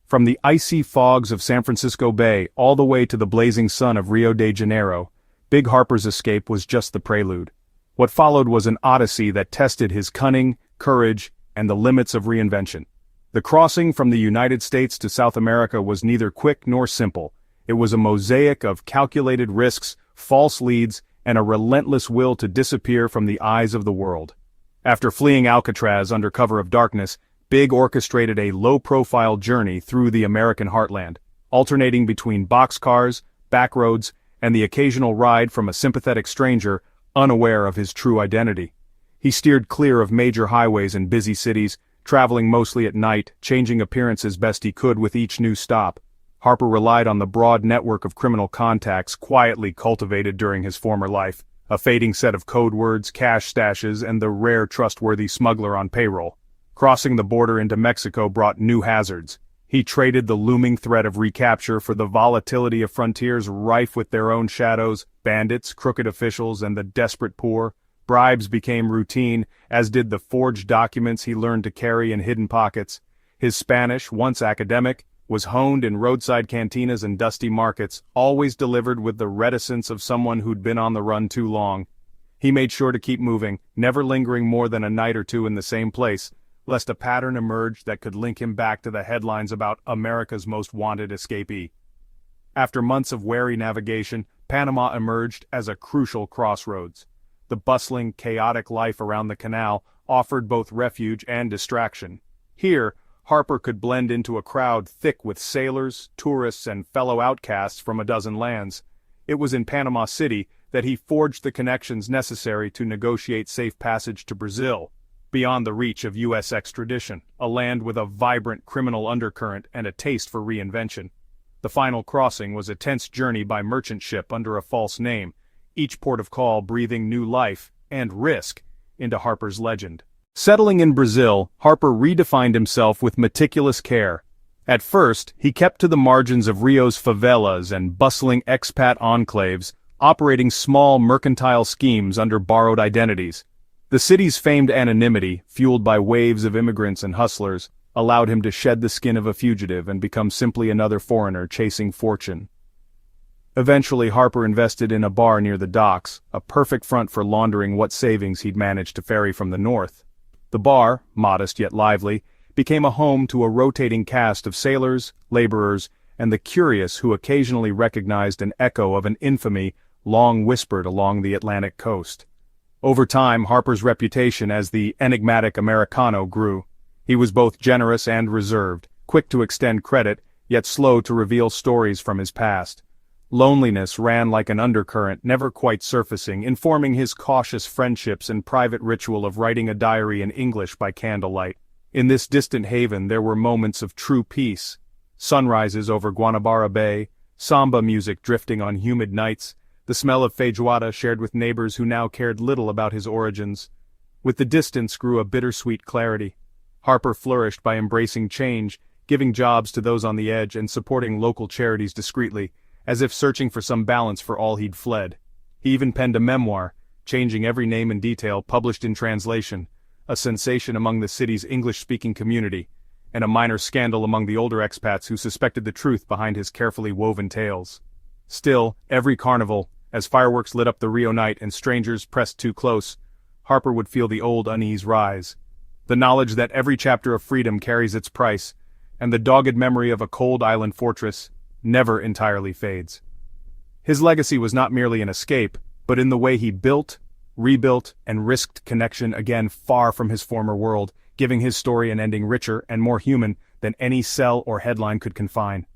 From the icy fogs of San Francisco Bay all the way to the blazing sun of Rio de Janeiro, Big Harper's escape was just the prelude. What followed was an odyssey that tested his cunning, courage, and the limits of reinvention. The crossing from the United States to South America was neither quick nor simple. It was a mosaic of calculated risks, false leads, and a relentless will to disappear from the eyes of the world. After fleeing Alcatraz under cover of darkness, Big orchestrated a low-profile journey through the American heartland, alternating between boxcars, backroads, and the occasional ride from a sympathetic stranger, unaware of his true identity. He steered clear of major highways and busy cities, traveling mostly at night, changing appearances best he could with each new stop. Harper relied on the broad network of criminal contacts quietly cultivated during his former life, a fading set of code words, cash stashes, and the rare trustworthy smuggler on payroll. Crossing the border into Mexico brought new hazards. He traded the looming threat of recapture for the volatility of frontiers rife with their own shadows, bandits, crooked officials, and the desperate poor. Bribes became routine, as did the forged documents he learned to carry in hidden pockets. His Spanish, once academic, was honed in roadside cantinas and dusty markets, always delivered with the reticence of someone who'd been on the run too long. He made sure to keep moving, never lingering more than a night or two in the same place, lest a pattern emerged that could link him back to the headlines about America's most wanted escapee. After months of wary navigation, Panama emerged as a crucial crossroads. The bustling, chaotic life around the canal offered both refuge and distraction. Here, Harper could blend into a crowd thick with sailors, tourists, and fellow outcasts from a dozen lands. It was in Panama City that he forged the connections necessary to negotiate safe passage to Brazil, beyond the reach of U.S. extradition, a land with a vibrant criminal undercurrent and a taste for reinvention. The final crossing was a tense journey by merchant ship under a false name, each port of call breathing new life, and risk, into Harper's legend. Settling in Brazil, Harper redefined himself with meticulous care. At first, he kept to the margins of Rio's favelas and bustling expat enclaves, operating small mercantile schemes under borrowed identities. The city's famed anonymity, fueled by waves of immigrants and hustlers, allowed him to shed the skin of a fugitive and become simply another foreigner chasing fortune. Eventually, Harper invested in a bar near the docks, a perfect front for laundering what savings he'd managed to ferry from the north. The bar, modest yet lively, became a home to a rotating cast of sailors, laborers, and the curious who occasionally recognized an echo of an infamy long whispered along the Atlantic coast. Over time, Harper's reputation as the enigmatic Americano grew. He was both generous and reserved, quick to extend credit, yet slow to reveal stories from his past. Loneliness ran like an undercurrent, never quite surfacing, informing his cautious friendships and private ritual of writing a diary in English by candlelight. In this distant haven there were moments of true peace. Sunrises over Guanabara Bay, samba music drifting on humid nights, the smell of feijoada shared with neighbors who now cared little about his origins. With the distance grew a bittersweet clarity. Harper flourished by embracing change, giving jobs to those on the edge and supporting local charities discreetly, as if searching for some balance for all he'd fled. He even penned a memoir, changing every name and detail, published in translation, a sensation among the city's English-speaking community, and a minor scandal among the older expats who suspected the truth behind his carefully woven tales. Still, every carnival, as fireworks lit up the Rio night and strangers pressed too close, Harper would feel the old unease rise. The knowledge that every chapter of freedom carries its price, and the dogged memory of a cold island fortress, never entirely fades. His legacy was not merely an escape, but in the way he built, rebuilt, and risked connection again far from his former world, giving his story an ending richer and more human than any cell or headline could confine.